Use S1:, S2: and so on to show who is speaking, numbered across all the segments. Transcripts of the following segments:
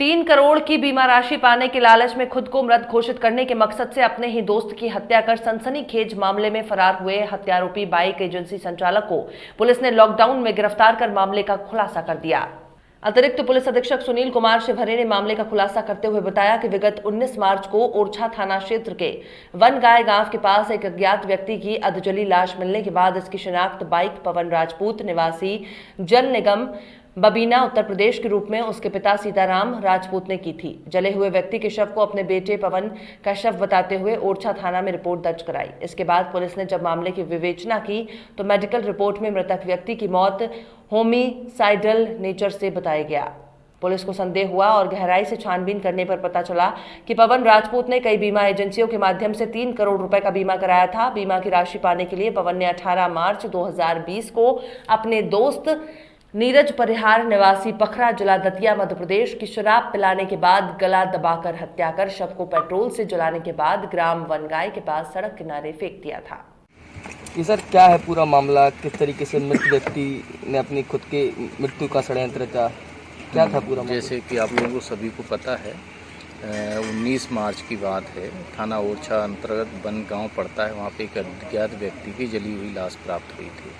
S1: 3 करोड़ की बीमा राशि पाने के लालच में खुद को मृत घोषित करने के मकसद से अपने ही दोस्त की हत्या कर सनसनीखेज मामले में फरार हुए हत्यारोपी बाइक एजेंसी संचालक को पुलिस ने लॉकडाउन में गिरफ्तार कर मामले का खुलासा कर दिया। अतिरिक्त पुलिस अधीक्षक सुनील कुमार शिवहरे ने मामले का खुलासा करते हुए बताया कि विगत 19 मार्च को ओरछा थाना क्षेत्र के वनगाय गांव के पास एक अज्ञात व्यक्ति की अधजली लाश मिलने के बाद इसकी शिनाख्त बाइक पवन राजपूत निवासी जल निगम बबीना उत्तर प्रदेश के रूप में उसके पिता सीताराम राजपूत ने की थी। जले हुए व्यक्ति के शव को अपने बेटे पवन का शव बताते हुए ओरछा थाना में रिपोर्ट दर्ज कराई। इसके बाद पुलिस ने जब मामले की विवेचना की तो मेडिकल रिपोर्ट में मृतक व्यक्ति की मौत होमिसाइडल नेचर से बताया गया। पुलिस को संदेह हुआ और गहराई से छानबीन करने पर पता चला कि पवन राजपूत ने कई बीमा एजेंसियों के माध्यम से 3 करोड़ रुपए का बीमा कराया था। बीमा की राशि पाने के लिए पवन ने 18 मार्च 2020 को अपने दोस्त नीरज परिहार निवासी पखरा जिला दतिया मध्य प्रदेश की शराब पिलाने के बाद गला दबाकर हत्या कर शव को पेट्रोल से जलाने के बाद ग्राम वनगाय के पास सड़क किनारे फेंक दिया था।
S2: ये सर क्या है पूरा मामला, किस तरीके से मृत व्यक्ति ने अपनी खुद के मृत्यु का षड्यंत्र रचा, क्या था पूरा मामला?
S3: जैसे कि आप लोगों को सभी को पता है 19 मार्च की बात है। थाना ओरछा अंतर्गत वन गाँव पड़ता है, वहाँ पे एक अज्ञात व्यक्ति की जली हुई लाश प्राप्त हुई थी,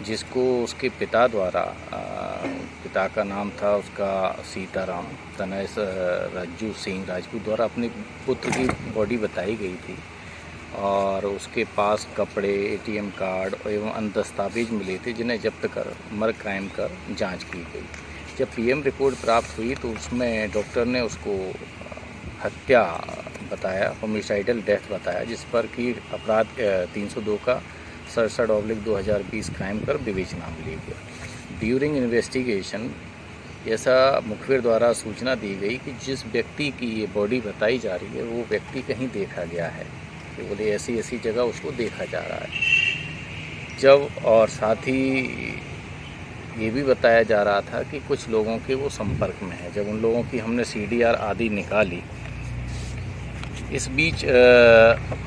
S3: जिसको उसके पिता द्वारा, पिता का नाम था उसका सीताराम तनय रज्जू सिंह राजपूत द्वारा अपने पुत्र की बॉडी बताई गई थी और उसके पास कपड़े, एटीएम कार्ड एवं अन्य दस्तावेज मिले थे, जिन्हें जब्त कर मर्ग क्राइम कर जांच की गई। जब पीएम रिपोर्ट प्राप्त हुई तो उसमें डॉक्टर ने उसको हत्या बताया, होमिसाइडल डेथ बताया, जिस पर कि अपराध 302 का 67/2020 क्राइम कर विवेचना में लिया गया। ड्यूरिंग इन्वेस्टिगेशन ऐसा मुखबिर द्वारा सूचना दी गई कि जिस व्यक्ति की ये बॉडी बताई जा रही है वो व्यक्ति कहीं देखा गया है, कि बोले ऐसी ऐसी जगह उसको देखा जा रहा है। जब और साथ ही ये भी बताया जा रहा था कि कुछ लोगों के वो संपर्क में है। जब उन लोगों की हमने CDR आदि निकाली, इस बीच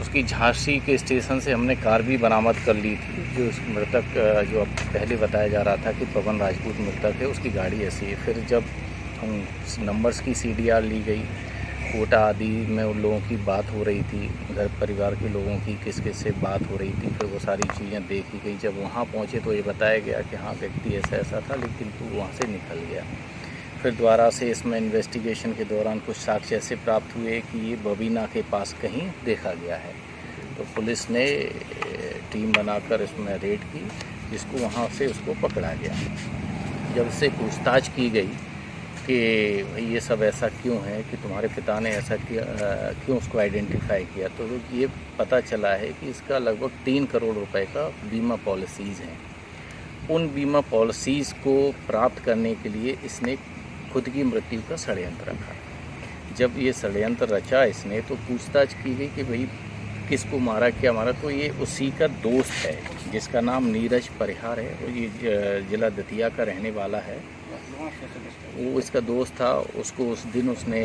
S3: उसकी झांसी के स्टेशन से हमने कार भी बरामद कर ली थी, जो उस मृतक, जो अब पहले बताया जा रहा था कि पवन राजपूत मृतक है, उसकी गाड़ी ऐसी है। फिर जब हम नंबर्स की CDR ली गई, कोटा आदि में उन लोगों की बात हो रही थी, घर परिवार के लोगों की किस किस से बात हो रही थी, फिर वो सारी चीज़ें देखी गई। जब वहाँ पहुँचे तो ये बताया गया कि हाँ व्यक्ति ऐसा ऐसा था, लेकिन तू वहाँ से निकल गया। फिर दोबारा से इसमें इन्वेस्टिगेशन के दौरान कुछ साक्ष्य ऐसे प्राप्त हुए कि ये बबीना के पास कहीं देखा गया है, तो पुलिस ने टीम बनाकर इसमें रेड की, जिसको वहाँ से उसको पकड़ा गया। जब उससे पूछताछ की गई कि भाई ये सब ऐसा क्यों है, कि तुम्हारे पिता ने ऐसा किया, क्यों उसको आइडेंटिफाई किया, तो ये पता चला है कि इसका लगभग 3 करोड़ रुपए का बीमा पॉलिसीज़ हैं। उन बीमा पॉलिसीज़ को प्राप्त करने के लिए इसने खुद की मृत्यु का षड्यंत्र रखा। जब ये षड्यंत्र रचा इसने, तो पूछताछ की गई कि भाई किसको मारा, क्या मारा, तो ये उसी का दोस्त है, जिसका नाम नीरज परिहार है, और ये जिला दतिया का रहने वाला है। वो इसका दोस्त था, उसको उस दिन उसने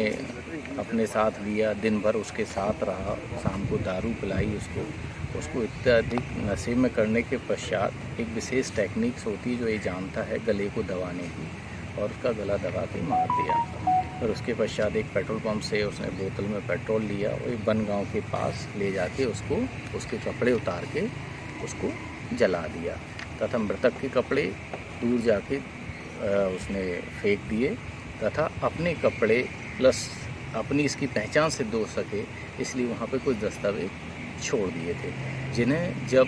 S3: अपने साथ लिया, दिन भर उसके साथ रहा, शाम को दारू पिलाई उसको अत्यधिक नशे में करने के पश्चात एक विशेष टेक्निक्स होती है जो ये जानता है गले को दबाने की, और उसका गला दबा के मार दिया। और उसके पश्चात एक पेट्रोल पंप से उसने बोतल में पेट्रोल लिया और वन गाँव के पास ले जाके उसको उसके कपड़े उतार के उसको जला दिया, तथा मृतक के कपड़े दूर जाके उसने फेंक दिए, तथा अपने कपड़े प्लस अपनी इसकी पहचान सिद्ध हो सके इसलिए वहाँ पे कुछ दस्तावेज छोड़ दिए थे, जिन्हें जब